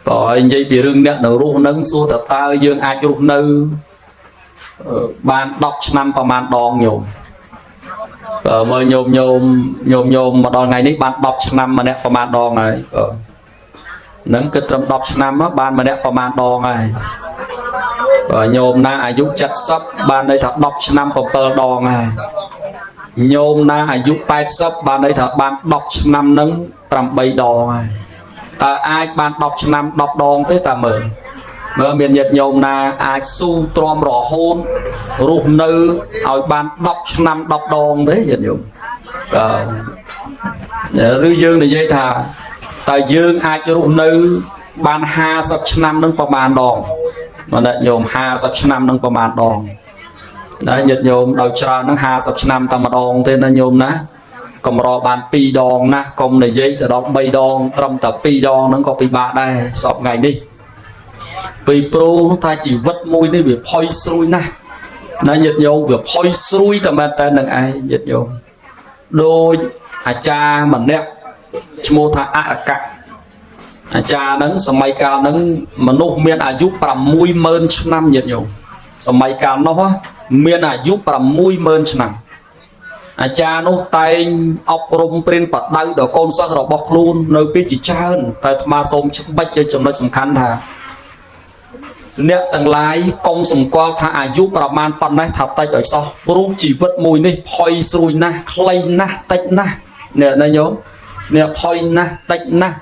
bởi vậy bị rừng nè nó ruột nâng xua tập ta dương ai ruột nư ban đọc năm và ban đòn nhiều mời nhôm mà đòn ngày ní ban đọc năm mà nè và ban đòn này nâng cái trầm đọc năm á ban mà nè và ban đòn này nhôm na ai giúp chặt sắp ban đây thật đọc năm và tờ đòn này nhôm na ai giúp bay sắp ban đây thật ban đọc năm nâng trầm bay đòn này ta ai ban đọc năm đọc đòn tới ta mời mơ miền nhật nhôm na ai su trom rõ hôn ruột nư ở ban đọc năm đọc đòn thế nhật nhôm rư dương này dây thà tại dương ai cho ruột nư ban 50 năm nângประมาณ đòn mà đại nhôm 50 năm nângประมาณ đòn đấy nhật nhôm đầu trà nâng 50 năm ta mà đòn thế nên nhôm ná còn rò bàn pi đòn ná công này dây từ đó bay đòn trong tập pi đòn nó có pi ba đây sọp ngày đi pi pro ta chỉ vất môi đi bị phơi xui ná nó nhật nhôm bị phơi xui tầm ban tên đằng ai nhật nhôm đôi cha mình nè mua tha cả cha nắng sớm mai cao nắng mà nô miền giúp làm mùi mơn năm nhiệt nhung sớm mai cao nó miền giúp làm mùi mơn năm cha nô tay ốc rôm prin bật đau đổ con sắc rồi bọc luôn nơi phía chỉ trơn tại mà xôm chắc bách cho chấm nó sầm khăn thà nè tầng lái công sầm qua thà giúp làm man pan này thạp tay ở sau rú chỉ vứt mùi này phơi xui na clay na tách na nè này nhớ nè phơi na tách na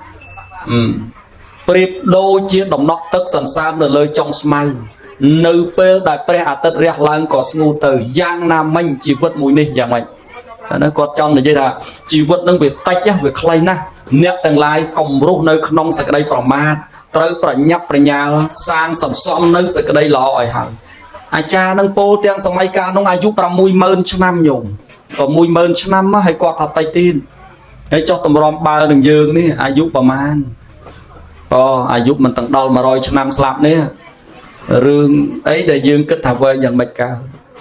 Prip đôi chia đồng nọ tức sẵn sàng lời trong smile nơi phê đại pre à tất rạc lang có ngu từ giang nam mình chỉ vứt mùi này dạng mạnh nó có trong này dây là chỉ vứt nâng việc tách chắc việc clay na nét tầng lai cùng rút nơi nông sạc đây bảo ma tới bảo nhấp bảo nhà sang sẵn xóm nơi sạc đây lọ ở hẳn cha nâng bố tiếng sẵn mai ca nông ai giúp ra mùi mơn cho năm nhung còn mùi mơn cho năm hay qua thật tay tin để cho tầm rõm ba đường dương đi ai giúp bảo man ai giúp mình tận đo mà rồi cho năm slap nè rương ấy để dương kết hợp với nhận bạch cao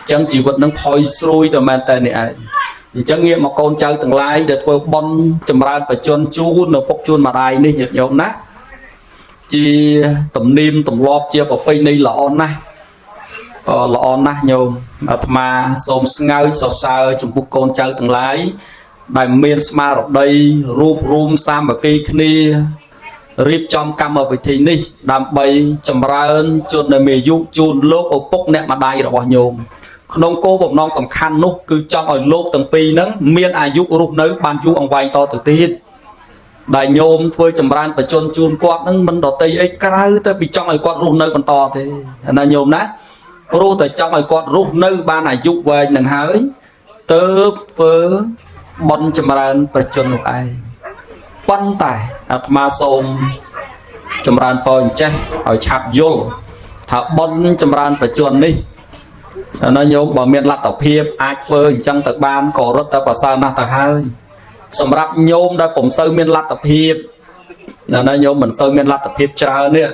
chẳng chỉ vật nó phơi xui từ màn tên này ai chẳng nghiệm một con chơi từng lai để thôi bon chầm ra phải chôn chuôn nó bốc chuôn mà đài đi nhật nhộm nát chi tầm niêm tầm lọp chia vào phây này lọ na nhôm mà xôm ngay sờ sờ trong bút con chơi từng lái đại miền smart ở đây room sam ở cây kia riêng trong cam ở vị trí này đam bay chầm ra ơn chôn nơi mì du chôn lốp ở bốc nẹt mà đai rồi bỏ nhôm nông cô bồng non sầm khăn nút cứ trong ở lốp tầng pi nấng miền ai du rụp nới ban du ông vay to từ tiết đại nhôm với chầm ra phải chôn quạt nấng mình đỏ tây ấy cái tới bị trong ở quạt rụp nới còn to thế là nhôm nát pro từ trong ở quạt rụp nới ban ai du về nằng hới tớ với bon chầm ra phải chôn một ai quan tài mà xôm chầm ran pon che ở chạp vô thả bon chầm ran phải chuồn đi nó nhôm bảo miền lạt tàu hiệp ai vơi trong tật ban có rất ta bảo sao na tật hơi sầm rạp nhôm đã cũng sơ miền lạt tàu hiệp nó nhôm mình sơ miền lạt tàu hiệp chờ nè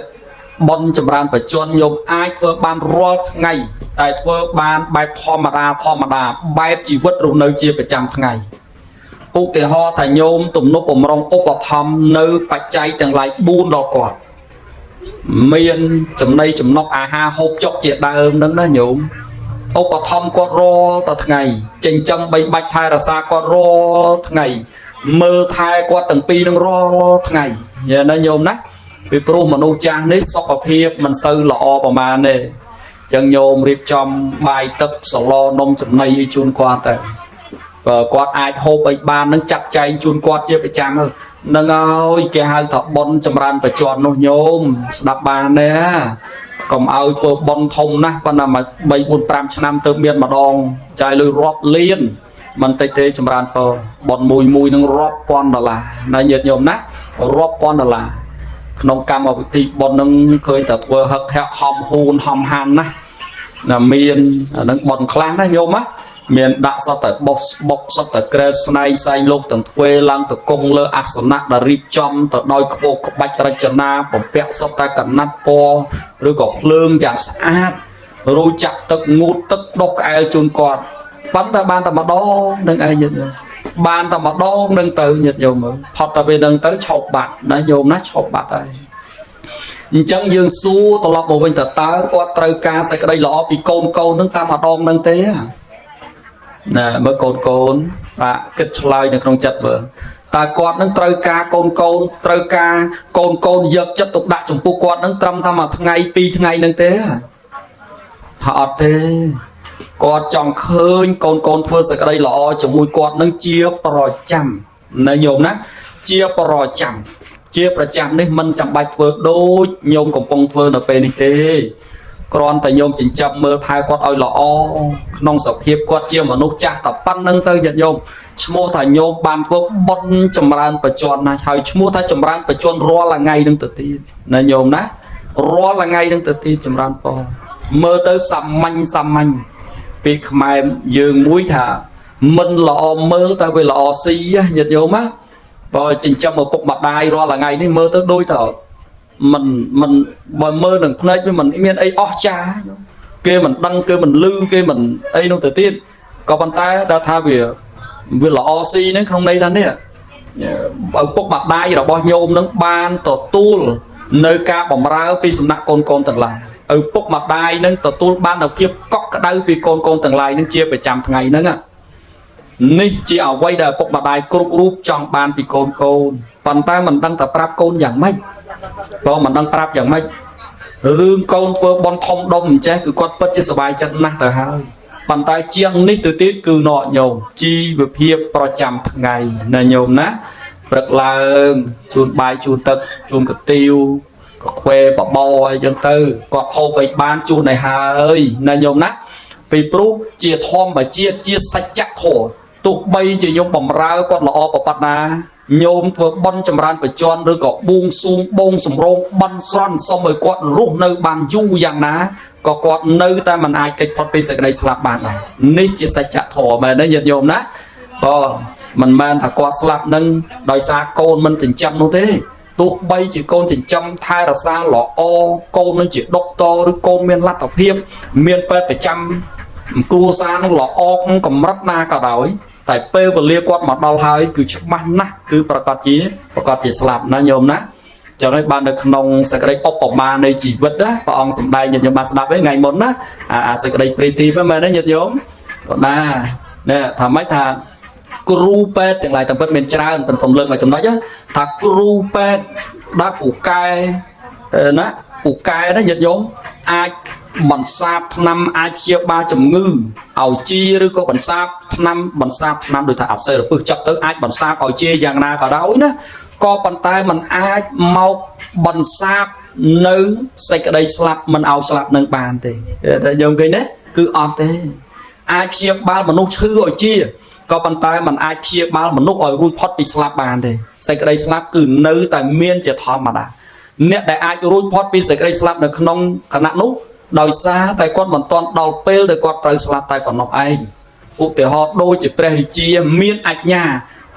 bon chầm ran phải chuồn nhôm ai vơi ban rót ngày tại vơi ban bài thò mà đà bài chỉ vứt rồi nơi chia phải trăm ngày ưu tế ho thành nhôm tụm nốt bổng rong ốp vào thăm nơi bạch chay từng lại buôn đỏ quạt miền chấm đây chấm nóc ha hộp chọc chia đa ơn đó nhôm ốp vào thăm quạt ro ta ngày trình trong bay bạch thai là xa quạt ro ngày mơ thai quạt từng pi đang ro ngày giờ nó nhôm nát vì pro mà nô cha nít sọc vào hiệp mình sơ lọ vào mà nè chân nhôm riệp trong bài tập sờ lo nông chấm này chun qua tại quạt ai hộp ấy ban nó chặt chay chun quạt chưa phải chăng hơn nâng ơi cái hai thợ bon chầm ran phải chọn nó nhôm đập bàn nè còn ao tôi bon thông nè con nào mà 3-4-5 năm từ miền mà đòn chạy lùi rót liên mình tê tê chầm ran to bon mùi nó rót con đó là này nhiệt nhôm nè rót con đó là nông cam ở thì bon nó khơi tập vừa hất hẹo hòm hôn hòm hàn nè là miền nó bon kháng đó nhôm á miền đã sao tới bọc sao tới kêu snai say lục từng quê lang từ công lơ asana đã rip chom từ đôi cô bạch rachana bọc bẹt sao ta cần nát po rồi có lương dạng sát rồi chặt tức ngút tức độc ai chôn quạt bắn ta ban ta mà đo đừng ai nhận ban ta mà đo đừng từ nhận nhiều mà họ ta về đừng tới chọc bạc đã nhôm nát chọc bạc đây chẳng dương xu tao lọc một bên ta quạt trời ca sẽ cái đây lọ bị côn nâng ta mà đong nâng tế nè mới côn xạ kết lại được không chặt vợ ta quạt nâng trời ca trời ca côn giật chất tục đại trong pu quạt nâng trăm tham mà ngày pi ngày nâng tế họ tế quạt trong khơi côn thưa sẽ cái đây lọ trong mùi quạt nâng chia pro chăm này nhôm nát chia pro chăm chiaประจำនេះមិនចាំបាច់ធ្វើដូចញោមកំពុងធ្វើនៅពេលនេះទេគ្រាន់តែញោមចិញ្ចឹមមើលថែគាត់ឲ្យល្អក្នុងសភាពគាត់ជាមនុស្សចាស់តែប៉ុណ្្នឹងទៅញាតិញោមឈ្មោះថាញោមបានធ្វើបុណ្យចម្រើនបច្ចុប្បន្នណាហើយឈ្មោះថាចម្រើនបច្ចុប្បន្នរាល់ថ្ងៃនឹងទៅទៀតណាញោមណារាល់ថ្ងៃនឹងទៅទៀតចម្រើនពរមើលទៅសាមញ្ញពីខ្មែរយើងមួយថាមិនល្អមើលតែវាល្អស៊ីញាតិញោមណាបើចិញ្ចឹមឪពុកម្ដាយរាល់ថ្ងៃនេះមើលទៅដូចទៅមិនបើមើលនឹងភ្នែកវាមិនមានអីអស្ចារ្យគេមិនដឹងគេមិនលឺគេមិនអីនោះទៅទៀតក៏ប៉ុន្តែដល់ថាវាល្អស៊ីហ្នឹងក្នុងន័យថានេះឪពុកម្ដាយរបស់ញោមនឹងបានទទួលនៅការបម្រើពីសំណាក់កូនទាំងឡាយឪពុកម្ដាយនឹងទទួលបាននូវភាពកក់ក្ដៅពីកូនទាំងឡាយនឹងជាប្រចាំថ្ងៃហ្នឹងនេះជាអ្វីដែលឪពុកម្ដាយគ្រប់រូបចង់បានពីកូនប៉ុន្តែមិនដឹងតែប្រាប់កូនយ៉ាងម៉េចបើមិនដឹងប្រាប់យ៉ាងម៉េចរឿងកូនធ្វើបន់ធំដុំអញ្ចេះគឺគាត់ពិតជាសប្បាយចិត្តណាស់ទៅហើយប៉ុន្តែជាងនេះទៅទៀតគឺណកញោមជីវភាពប្រចាំថ្ងៃណាញោមណាព្រឹកឡើងជូនបាយជូនទឹកជូនកាទៀវក៏ខ្វែបបអីចឹងទៅគាត់ហូបឲ្យបានជូនឲ្យហើយណាញោមណាពីព្រោះជាធម្មជាតិជាសច្ចធម៌ទោះបីជាញោមបំរើគាត់ល្អប្របាត់ណាញោមធ្វើបន់ចម្រើនបច្ចុប្បន្នឬក៏បួងសួងបងសម្រងបន់ស្រន់សុំឲ្យគាត់រស់នៅបានយូរយ៉ាងណាក៏គាត់នៅតែមិនអាចកិច្ចផុតពីសេចក្តីស្លាប់បានដែរនេះជាសច្ចធម៌មែនទេញាតិញោមណាបើមិនមែនថាគាត់ស្លាប់នឹងដោយសារកូនមិនចិញ្ចឹមនោះទេទោះបីជាកូនចិញ្ចឹមថែរក្សាល្អកូននឹងជាដុកទ័រឬកូនមានលទ្ធភាពមានពេទ្យប្រចាំគ្រួសារនឹងល្អក្នុងកម្រិតណាក៏ដោយតែពេលវេលាគាត់មកដល់ហើយគឺច្បាស់ណាស់គឺប្រកាសជាស្លាប់ណាញោមណាចឹងហើយបាននៅក្នុងសេចក្តីឧបមានៃជីវិតណាព្រះអង្គសម្ដែងញាតិញោមបានស្ដាប់ទេថ្ងៃមុនណាអាសេចក្តីព្រីទីហ្នឹងមែនទេញាតិញោមណាថាម៉េចថាគ្រូពេទ្យទាំងឡាយតាមពិតមានច្រើនប៉ុន្តែសំលើកមកចំណុចថាគ្រូពេទ្យដាក់ពូកែណាពូកែណាញាតិញោមអាចបន្សាបថ្នាំអាចព្យាបាលជំងឺឲ្យជាឬក៏បន្សាបថ្នាំដូចថាអសេរពឹសចាប់ទៅអាចបន្សាបឲ្យជាយ៉ាងណាក៏ដោយណាក៏ប៉ុន្តែมันអាចមកបន្សាបនៅសេចក្តីស្លាប់មិនឲ្យស្លាប់នឹងបានទេតែញោមឃើញទេគឺអត់ទេអាចព្យាបាលមនុស្សឈឺឲ្យជាក៏ប៉ុន្តែมันអាចព្យាបាលមនុស្សឲ្យរួចផុតពីស្លាប់បានទេសេចក្តីស្លាប់គឺនៅតែមានជាធម្មតាអ្នកដែលអាចរួចផុតពីសេចក្តីស្លាប់នៅក្នុងខណៈនោះដោយសារតែគាត់មិនទាន់ដល់ពេលដែលគាត់ត្រូវស្លាប់តែប៉ុណ្ណោះឯងឧទាហរណ៍ដូចជាព្រះរាជាមានអាជ្ញា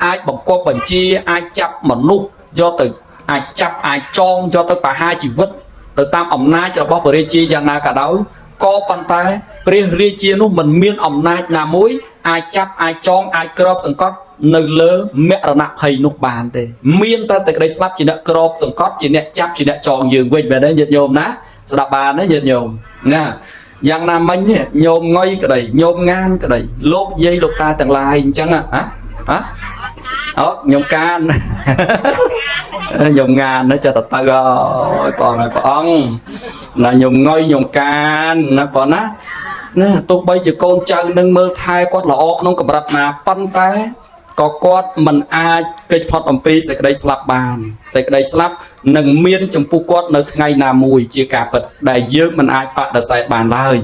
អាចបង្គាប់បញ្ជាអាចចាប់មនុស្សយកទៅអាចចាប់អាចចងយកទៅប្រហារជីវិតទៅតាមអំណាចរបស់ព្រះរាជាយ៉ាងណាក៏ដោយក៏ប៉ុន្តែព្រះរាជានោះមិនមានអំណាចណាមួយអាចចាប់អាចចងអាចក្របសង្កត់នៅលើមរណភ័យនោះបានទេមានតែសេចក្តីស្លាប់ជាអ្នកក្របសង្កត់ជាអ្នកចាប់ជាអ្នកចងយើងវិញមែនទេញាតិញោមណាស្ដាប់បានទេញាតិញោមណាយ៉ាងណាមិញញោមងុយក្តីញោមងានក្តីលោកយាយលោកតាទាំងឡាយអញ្ចឹងអូញោមកានញោមងានណាចេះតែទៅអើយព្រះអង្គណាញោមងុយញោមកានណាបងណាទោះបីជាកូនចៅនឹងមើលថែគាត់ល្អក្នុងកម្រិតណាប៉ុន្តែក៏គាត់មិនអាចគេចផុតអំពីសេចក្តីស្លាប់បានសេចក្តីស្លាប់នឹងមានចំពោះគាត់នៅថ្ងៃណាមួយជាការពិតដែលយើងមិនអាចបដិសេធបានឡើយ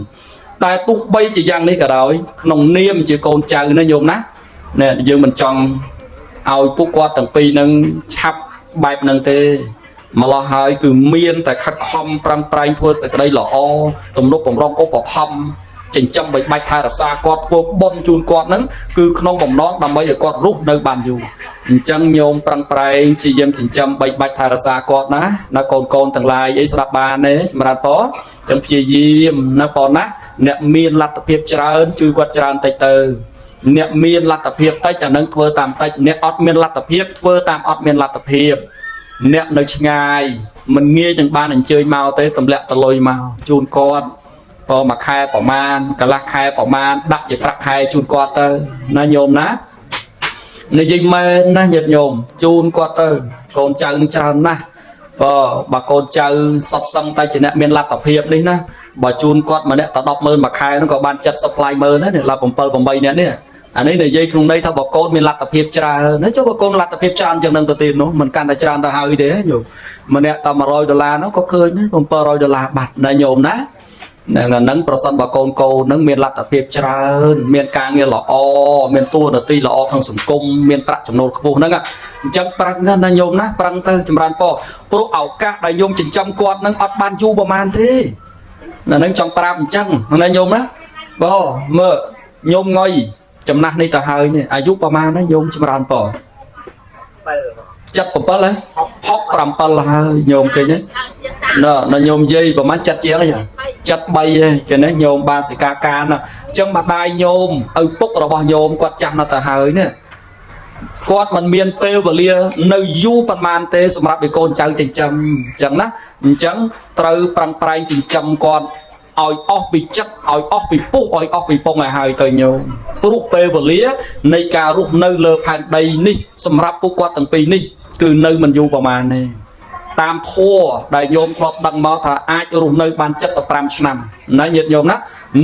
តែទោះបីជាយ៉ាងនេះក៏ដោយក្នុងនាមជាកូនចៅណាញោមណាយើងមិនចង់ឲ្យពួកគាត់ទាំងពីរនឹងឆាប់បែបហ្នឹងទេម្ល៉េះហើយគឺមានតែខិតខំប្រឹងប្រែងធ្វើសេចក្តីល្អទំនុកបំរុងឧបត្ថម្ភចិញ្ចឹមបីបាច់ថែរក្សាគាត់ធ្វើបុណ្យជូនគាត់ហ្នឹងគឺក្នុងបំណងដើម្បីឲ្យគាត់រស់នៅបានយូរអញ្ចឹងញោមប្រឹងប្រែងជាយាមចិញ្ចឹមបីបាច់ថែរក្សាគាត់ណាកូនទាំងឡាយអីស្ដាប់បានទេសម្រាប់ប៉អញ្ចឹងព្យាយាមណាប៉ណាអ្នកមានលទ្ធភាពច្រើនជួយគាត់ច្រើនតិចទៅអ្នកមានលទ្ធភាពតិចអានឹងធ្វើតាមតិចអ្នកអត់មានលទ្ធភាពធ្វើតាមអត់មានលទ្ធភាពអ្នកនៅឆ្ងាយ mình nghe những ban anh chơi mau tới tầm lẹ tờ lôi mau chun con mà khai bỏ man cả lạc khai bỏ man đặt chỉ đặt khai chun con tơ na nhôm ná này gì mà na nhiệt nhôm chun con tơ con chân chân na bà con chơi sập sâm tay chỉ nè miền lạt tập hiệp đi na bà chun con mà nè tập đọc mơn mà khai nó có ban chất supply mơn đấy là bầm bay nè anh ấy này dây trong đây thao bà con miền lạt tập hiệp trà nói cho bà con lạt tập hiệp trà chẳng nâng tờ tiền nó mình can ta trà ta hơi thế nhiều mà nè tao mà rồi $1 nó có khơi đấy còn per rồi $1 bạc này nhôm ná nè nâng percent bà con cô nâng miền lạt tập hiệp trà miền ca nghe là o miền tua là ti là o thằng sủng công miền bạc trong nồi khô nâng ạ chẳng prang nè nhôm ná prang tơ chấm ran po pro ảo ca đại nhôm chỉnh trăm con nâng ọt ban chu bà man thế là nâng trong pram chăng nè nhôm ná bo mơ nhôm ngồi chấm nát này ta hơi nàyอายุ ประมาณ nó nhôm chấm ran po chặt bầm bớt lấy hóc bầm bớt là nhôm cái nhé nó nhôm dây ประมาณ chặt chéo đấy chặt bay cái này nhôm ba sẽ ca nè chấm mặt đai nhôm púc rồi bao nhôm quạt chặt nó ta hơi nè quạt mình miền tây và lia nơi du ประมาณ tê sầm rạp để con cháu chỉnh chấm chẳng ná chẳng từ prang prang chỉnh chấm con oi off bị chất oi off bị púc oi off bị pong hai tới nhôm rút pê và líaในการrút nơi lơผ่านđầy níสำหรับพวกquạt từng pi níคือnơi mình du ประมาณ này ตามทั่วได้โยมครอบดังมาถ้าอาจรู้ในบ้านจัด15 ឆ្នាំนะញាតិโยมណា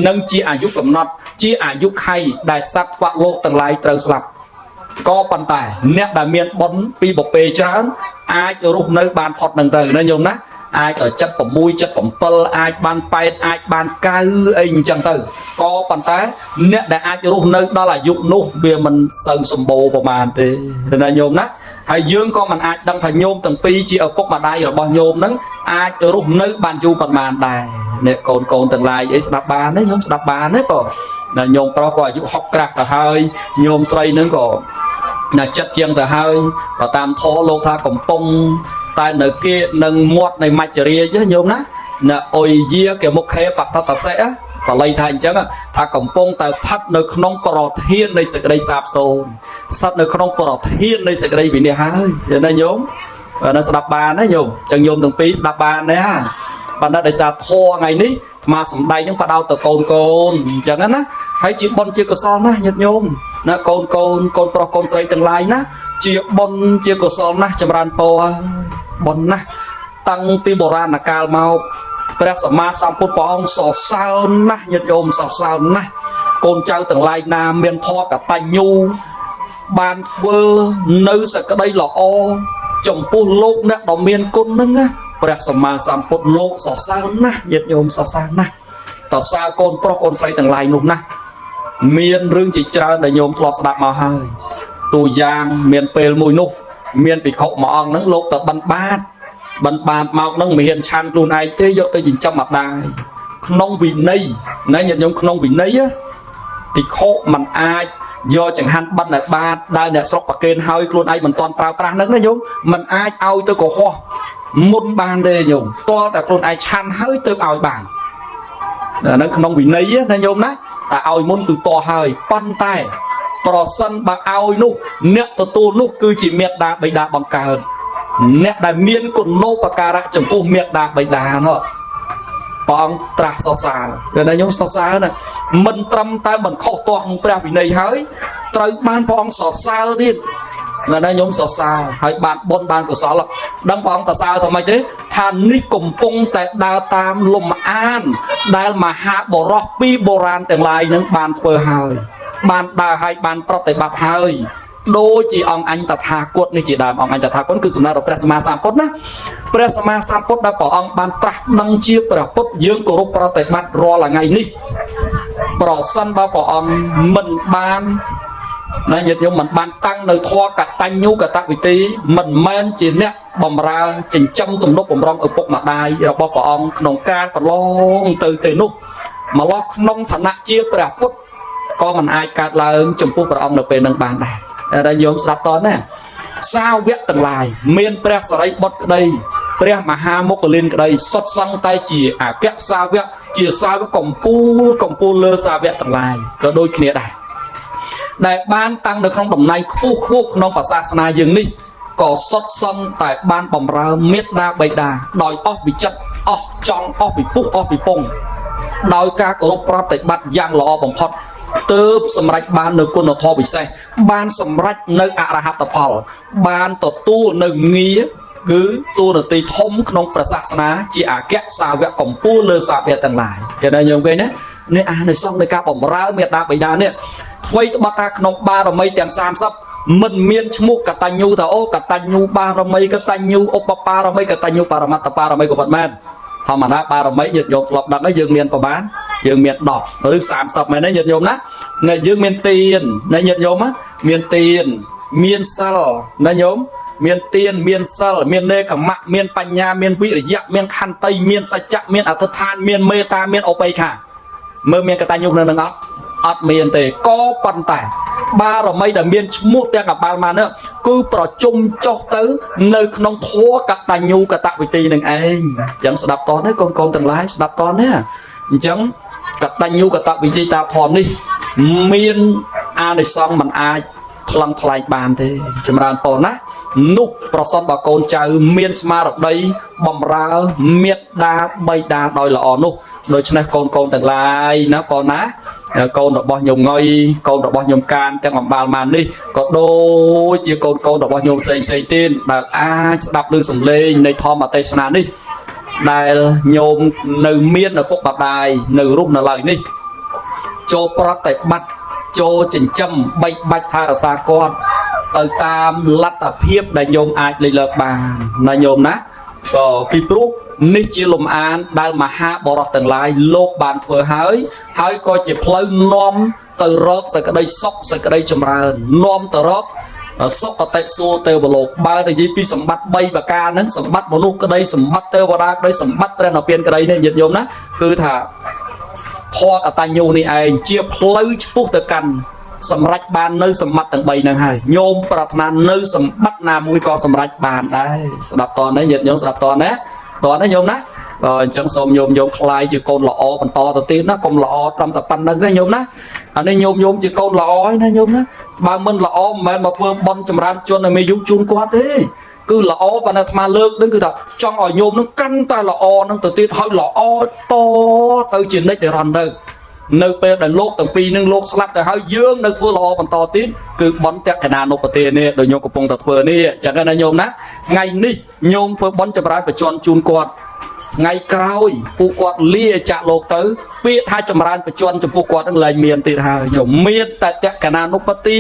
នឹងជាអាយុកំណត់ជាអាយុខៃដែលសត្វវៈលោកទាំងឡាយត្រូវស្លាប់ក៏ប៉ុន្តែអ្នកដែលមានបុណ្យពីបពេច្រើនអាចរស់នៅបានផុតនឹងទៅណាញោមណាអាចដល់ចិត្ត6ចិត្ត7អាចបាន8អាចបាន9អីអញ្ចឹងទៅក៏ប៉ុន្តែអ្នកដែលអាចរស់នៅដល់អាយុនោះវាមិនសូវសម្បូរប្រមាណទេណាញោមណាហើយយើងក៏មិនអាចដឹងថាញោមទាំងពីរជាឪពុកម្ដាយរបស់ញោមហ្នឹងអាចរស់នៅបានយូរប៉ុន្មានដែរអ្នកកូនទាំងឡាយអីស្ដាប់បានទេញោមស្ដាប់បានទេបងណាញោមប្រុសក៏អាយុ60ក្រាស់ទៅហើយញោមស្រីហ្នឹងក៏ណាចិត្តជាងទៅហើយបើតាមធម៌លោកថាកំពុងតែនៅគេនឹងមាត់នៃមច្ចរាជញោមណាណាអុយយាគេមុខខេបតតសេបល័យថាអញ្ចឹងថាកំពុងតែស្ថិតនៅក្នុងប្រធាននៃសេចក្តីសាបសូន្យស្ថិតនៅក្នុងប្រធាននៃសេចក្តីវិនិច្ឆ័យហើយណាញោមណាស្ដាប់បានណាញោមចឹងញោមទាំងពីរស្ដាប់បានណាបណ្ដាដោយសារធម៌ថ្ងៃនេះមកសំដែងនឹងបដោតទៅកូនអញ្ចឹងណាហើយជាបុណ្យជាកុសលណាញាតិញោមណាកូនប្រុសកូនស្រីទាំងឡាយណាជាបុណ្យជាកុសលណាស់ចម្រើនពរបុណ្យណាស់តាំងពីបុរាណកាលមកព្រះសម្មាសម្ពុទ្ធព្រះអង្គសរសើរណាស់ញាតិញោមសរសើរណាស់កូនចៅទាំងឡាយណាមានធម៌កតញ្ញូបានធ្វើនៅសក្តីល្អចំពោះលោកអ្នកដ៏មានគុណហ្នឹងណាព្រះសម្មាសម្ពុទ្ធលោកសរសើរណាស់ញាតិញោមសរសើរណាស់តើសើកូនប្រុសកូនស្រីទាំងឡាយនោះណាមានរឿងជាច្រើនដែលញោមធ្លាប់ស្ដាប់មកហើយទូយ៉ាងមានពេលមួយនោះមានភិក្ខុមួយអង្គហ្នឹងលោកទៅបិណ្ឌបាតមកហ្នឹងមិនហ៊ានឆាន់ខ្លួនឯងទេយកទៅចិញ្ចឹមម្ដាយក្នុងវិន័យណាញាតិញោមក្នុងវិន័យភិក្ខុមិនអាចយកចង្ហាន់បិណ្ឌឲ្យបាតដែលអ្នកស្រុកប្រកេនហើយខ្លួនឯងមិនទាន់ប្រើប្រាស់ហ្នឹងណាញោមមិនអាចឲ្យទៅកុហកមុនបានទេញោមតើតែខ្លួនឯងឆាន់ហើយទៅឲ្យបាននៅក្នុងវិន័យណាញោមណាតែឲ្យមុនគឺតហើយប៉ុន្តែប្រសិនបើឲ្យនោះអ្នកទទួលនោះគឺជាមេត្តាបិតាបង្កើតអ្នកដែលមានគុណូបការៈចំពោះមេត្តាបិតានោះព្រះអង្គត្រាស់សរសើរតែខ្ញុំសរសើរណាមិនត្រឹមតែមិនខុសទាស់ក្នុងព្រះវិន័យហើយត្រូវបានព្រះអង្គសរសើរទៀតណាខ្ញុំសរសើរហើយបានបុណ្យបានកុសលដឹងព្រះអង្គសរសើរថាម៉េចទេថានេះកំពុងតែដើរតាមលំអានដែលមហាបរោះពីបុរាណទាំងឡាយនឹងបានធ្វើហើយបានដើរហើយបានប្រតិបត្តិហើយដូចជាអង្គអញតថាគតនេះជាដើមអង្គអញតថាគតគឺសំណាក់របស់ព្រះសម្មាសម្ពុទ្ធណាព្រះសម្មាសម្ពុទ្ធដែលព្រះអង្គបានត្រាស់ដឹងជាព្រះពុទ្ធយើងគោរពប្រតិបត្តិរាល់ថ្ងៃនេះប្រសិនបើព្រះអង្គមិនបានណាញាតិញោមមិនបានតាំងនៅធម៌កតញ្ញូកតវិធីមិនមែនជាអ្នកបំរើចិញ្ចឹមទំនុកបំរុងឪពុកម្ដាយរបស់ព្រះអង្គក្នុងការប្រឡងទៅនោះមកឡោះក្នុងឋានៈជាព្រះពុទ្ធក៏មិនអាចកើតឡើងចំពោះព្រះអង្គនៅពេលនឹងបានដែរតែញោមស្ដាប់តណាសាវកទាំងឡាយមានព្រះសរិបុត្រក្តីព្រះមហាមុគលានក្តីសុទ្ធសឹងតែជាអគ្គសាវកជាសាវកកំពូលលើសាវកទាំងឡាយក៏ដូចគ្នាដែរដែលបានតាំងនៅក្នុងតំណែងខ្ពស់ក្នុងសាសនាយើងនេះ ក៏សុទ្ធសឹងតែបានបំរើមេត្តាបិតាដោយអស់ពីចិត្តអស់ចង់អស់ពីពុះអស់ពីពងដោយការគោរពប្រតិបត្តិយ៉ាងល្អបំផុតទើបសម្រេចបាននៅគុណធម៌ពិសេសបានសម្រេចនៅអរហត្តផលបានទទួលនៅងារគឺទូរទីធំក្នុងព្រះសាសនាជាអគ្គសាវកកម្ពុជាលើសាវកទាំងឡាយគេណាយើងគេណានេះអានិសង្សនៃការបម្រើមេត្តាបិតានេះអ្វីត្បិតថាក្នុងបារមីទាំង30មិនមានឈ្មោះកតញ្ញូថាអូកតញ្ញូបារមីកតញ្ញូឧបបារមីកតញ្ញូបរមត្តបារមីក៏មិនមែនធម្មតាបារមីញាតិញោមធ្លាប់ដឹងហើយយើងមានប្រហែលយើងមាន10ឬ30មែនទេញាតិញោមណានៅយើងមានទានណាញាតិញោមមានទានមានសិលណាញោមមានទានមានសិលមាននេកមៈមានបញ្ញាមានវិរិយៈមានខន្តីមានសច្ចៈមានអធិដ្ឋានមានមេត្តាមានឧបេក្ខាមើលមានកតញ្ញូនៅនឹងអត់មានទេក៏ប៉ុន្តែបារមីដែលមានឈ្មោះទាំងកបាលមកនេះគឺប្រជុំចុះទៅនៅក្នុងធម៌កតញ្ញូកតវិធីនឹងឯងអញ្ចឹងស្ដាប់តនេះកូនទាំងឡាយស្ដាប់តនេះអញ្ចឹងកតញ្ញូកតវិធីតាធម៌នេះមានអានិសង្សមិនអាចថ្លឹងថ្លែងបានទេចម្រើនតណានោះប្រសិនបើកូនចៅមានស្មារតីបំរើមេត្តាបិតាដោយល្អនោះដូច្នេះកូនទាំងឡាយណាបងណាកូនរបស់ញោមងុយកូនរបស់ញោមកានទាំងអំបាលមកនេះក៏ដូចជាកូនរបស់ញោមផ្សេងទៀតដែលអាចស្ដាប់ឮសំឡេងនៃធម្មទេសនានេះដែលញោមនៅមានឪពុកម្ដាយនៅរស់នៅឡើយនេះចូលប្រតិបត្តិចូលចិញ្ចឹមបីបាច់ថែរក្សាគាត់ទៅតាមលទ្ធភាពដែលញោមអាចលេចលើកបានណាញោមណាក៏ពីព្រោះនេះជាលំអានដែលមហាបរោះទាំងឡាយលោកបានធ្វើហើយក៏ជាផ្លូវនាំទៅរកសេចក្តីសុខសេចក្តីចម្រើននាំទៅរកសុគតិសួគ៌ទេវលោកបើនិយាយពីសម្បត្តិ3ប្រការហ្នឹងសម្បត្តិមនុស្សក្តីសម្បត្តិទេវតាក្តីសម្បត្តិព្រះនិព្វានក្តីនេះញាតិញោមណាគឺថាធម៌កតញ្ញូនេះឯងជាផ្លូវឆ្ពោះទៅកាន់សម្រេចបាននៅសម្បត្តិទាំង3ហ្នឹងហើយញោមប្រាថ្នានៅសម្បត្តិណាមួយក៏សម្រេចបានដែរស្ដាប់តនេះញាតិញោមស្ដាប់តណាញោមណាអញ្ចឹងសូមញោមខ្លាយជាកូនល្អបន្តទៅទៀតណាកុំល្អត្រឹមតែប៉ុណ្្នឹងទេញោមណាអានេះញោមជាកូនល្អហើយណាញោមណាបើមិនល្អមិនមែនមកធ្វើបន់ចម្រើនជនឲ្យមេយុជូនគាត់ទេគឺល្អប៉ុន្តែអាត្មាលើកនឹងគឺថាចង់ឲ្យញោមនឹងកាន់តែល្អនឹងទៅទៀតហើយល្អតទៅជានិច្ចនិរន្តរ៍នៅពេលដែលលោកទាំងពីរនឹងលោកស្លាប់ទៅហើយយើងនៅធ្វើល្អបន្តទៀតគឺបន់តក្កណានុបទានេះដោយញោមកំពុងតែធ្វើនេះចឹងណាញោមណាថ្ងៃនេះញោមធ្វើបន់ចម្រើនបច្ចុប្បន្នជូនគាត់ថ្ងៃក្រោយពួកគាត់លាចាក់លោកទៅពាក្យថាចម្រើនបច្ចុប្បន្នចំពោះគាត់នឹងឡើងមានទៀតហើយញោមមានតែតក្កណានុបទា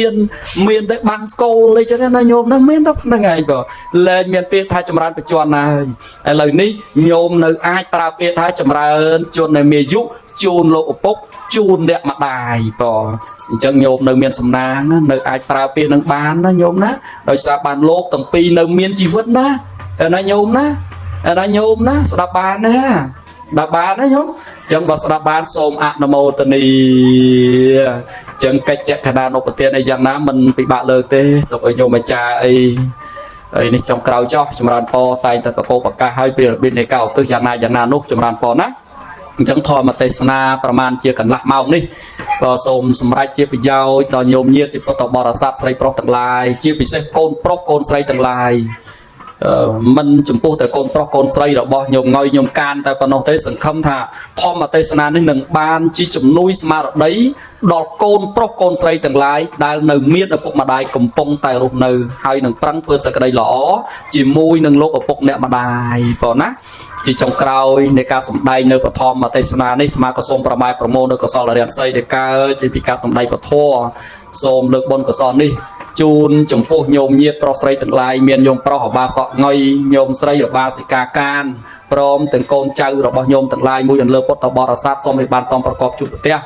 មានតែបាំងស្គលអីចឹងណាញោមណាមានតែហ្នឹងហើយក៏ឡើងមានពាក្យថាចម្រើនបច្ចុប្បន្នហើយឥឡូវនេះញោមនៅអាចប្រើពាក្យថាចម្រើនជននៅមាយុជូនលោកឪពុកជូនអ្នកម្ដាយបងអញ្ចឹងញោមនៅមានសំណាងនៅអាចប្រើពាក្យនឹងបានណាញោមណាដោយសារបានលោកទាំងពីរនៅមានជីវិតណាណាញោមណាញោមណាស្ដាប់បានណាដល់បានណាញោមអញ្ចឹងបើស្ដាប់បានសូមអនុមោទនីអញ្ចឹងកិច្ចកណ្ដាលឧបទានអីយ៉ាងណាមិនពិបាកលើកទេទៅឲ្យញោមអាចារ្យអីនេះចុងក្រោយចោះចម្រើនពរតែងតែប្រកបប្រកាសឲ្យពីរបៀបនៃការឧទ្ទិសយ៉ាងណានោះចម្រើនពរណាអញ្ចឹងធម៌ទេសនាប្រមាណជាកន្លះម៉ោងនេះក៏សូមសម្រេចជាប្រយោជន៍ដល់ញោមញាតិពុទ្ធបរិស័ទស្រីប្រុសទាំងឡាយជាពិសេសកូនប្រុសកូនស្រីទាំងឡាយមិនចំពោះតែកូនប្រុសកូនស្រីរបស់ញោមងុយញោមកានតែប៉ុណ្ណោះទេសង្ឃឹមថាធម្មទេសនានេះនឹងបានជាជំនួយស្មារតីដល់កូនប្រុសកូនស្រីទាំងឡាយដែលនៅមានឪពុកម្ដាយកំពុងតែរស់នៅហើយនឹងប្រឹងធ្វើសេចក្តីល្អជាមួយនឹងលោកឪពុកអ្នកម្ដាយប៉ុណ្ណាជាចុងក្រោយនៃការសម្ដែងនៅពធមទេសនានេះអាត្មាក៏សូមប្រម៉ែប្រមូលនៅកុសលរានសីដែលកើតជាពីការសម្ដែងពធសូមលើកបុណ្យកុសលនេះជូនចំពោះញោមញាតិប្រុសស្រីទាំងឡាយមានញោមប្រុសឧបាសកងុយញោមស្រីឧបាសិកាកានព្រមទាំងកូនចៅរបស់ញោមទាំងឡាយមួយអន្លើពុទ្ធបរិស័ទសូមឲ្យបានសំប្រកបជួបប្រទះ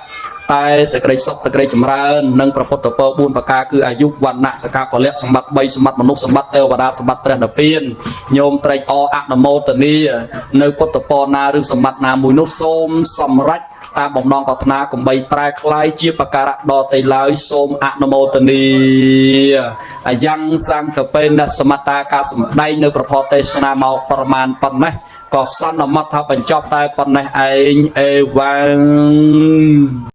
តែសេចក្តីសុខសេចក្តីចម្រើននិងប្រពុតពរ4ប្រការគឺអាយុវណ្ណៈសក្បុលៈសម្បត្តិ3សម្បត្តិមនុស្សសម្បត្តិទេវតាសម្បត្តិព្រះនិព្វានញោមត្រេកអរអនុមោទនានៅពុទ្ធពរណាឬសម្បត្តិណាមួយនោះសូមសម្រេចតាមបំណងប្រាថ្នាកំបីប្រែคล้ายជាបការៈដតៃឡើយសូមអនុមោទនាអាយ៉ាងសង្កបេនសមត្តាការសម្ដែងនៅប្រធមទេសនាមកប្រមាណប៉ុណ្ណេះក៏សន្មតថាបញ្ចប់តែប៉ុណ្ណេះឯងអេវ៉ាំង